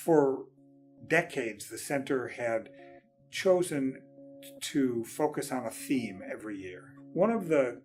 For decades, the center had chosen to focus on a theme every year. One of the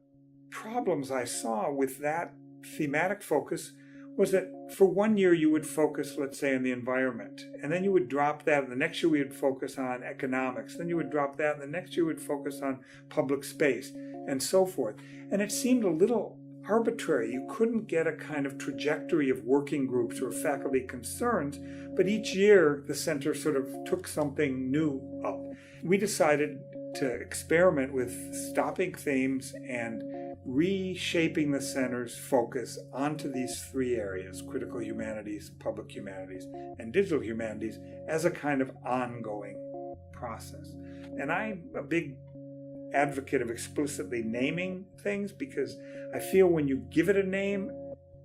problems I saw with that thematic focus was that for 1 year you would focus, let's say, on the environment, and then you would drop that, and the next year we would focus on economics, then you would drop that, and the next year we would focus on public space, and so forth. And it seemed a little arbitrary. You couldn't get a kind of trajectory of working groups or faculty concerns, but each year the center sort of took something new up. We decided to experiment with stopping themes and reshaping the center's focus onto these three areas, critical humanities, public humanities, and digital humanities, as a kind of ongoing process. And I'm a big advocate of explicitly naming things, because I feel when you give it a name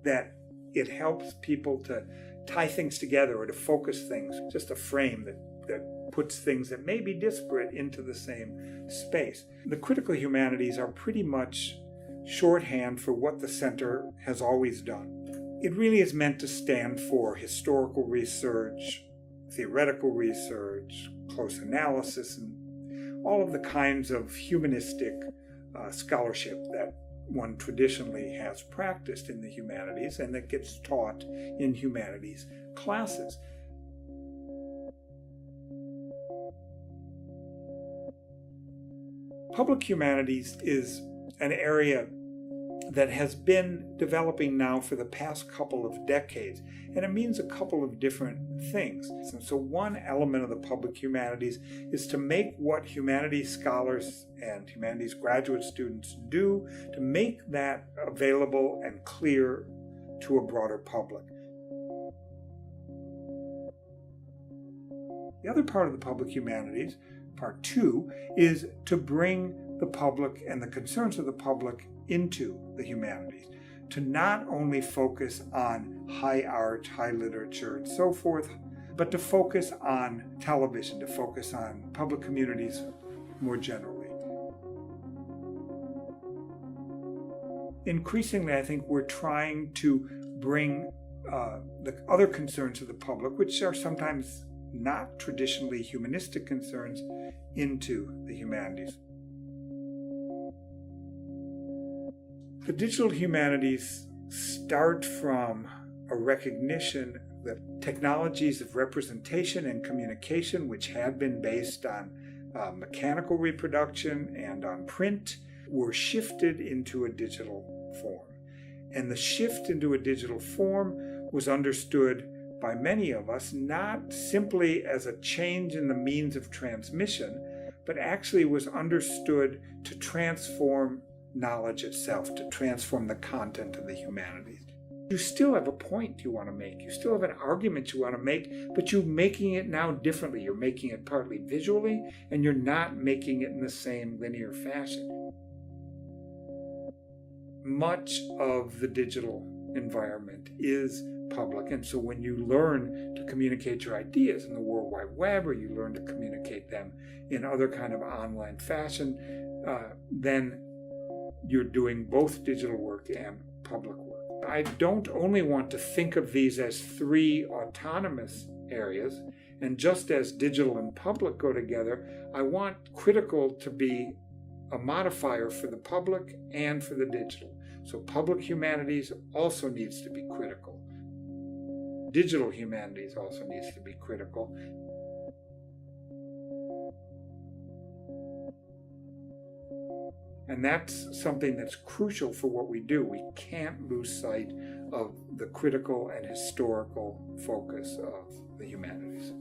that it helps people to tie things together or to focus things, just a frame that puts things that may be disparate into the same space. The critical humanities are pretty much shorthand for what the center has always done. It really is meant to stand for historical research, theoretical research, close analysis, and all of the kinds of humanistic scholarship that one traditionally has practiced in the humanities and that gets taught in humanities classes. Public humanities is an area that has been developing now for the past couple of decades, and it means a couple of different things. And so one element of the public humanities is to make what humanities scholars and humanities graduate students do, to make that available and clear to a broader public. The other part of the public humanities, part two, is to bring the public and the concerns of the public into the humanities, to not only focus on high art, high literature, and so forth, but to focus on television, to focus on public communities more generally. Increasingly, I think we're trying to bring the other concerns of the public, which are sometimes not traditionally humanistic concerns, into the humanities. The digital humanities start from a recognition that technologies of representation and communication, which had been based on mechanical reproduction and on print, were shifted into a digital form. And the shift into a digital form was understood by many of us not simply as a change in the means of transmission, but actually was understood to transform knowledge itself, to transform the content of the humanities. You still have a point you want to make. You still have an argument you want to make, but you're making it now differently. You're making it partly visually, and you're not making it in the same linear fashion. Much of the digital environment is public, and so when you learn to communicate your ideas in the World Wide Web, or you learn to communicate them in other kind of online fashion, then you're doing both digital work and public work. I don't only want to think of these as three autonomous areas, and just as digital and public go together, I want critical to be a modifier for the public and for the digital. So public humanities also needs to be critical. Digital humanities also needs to be critical. And that's something that's crucial for what we do. We can't lose sight of the critical and historical focus of the humanities.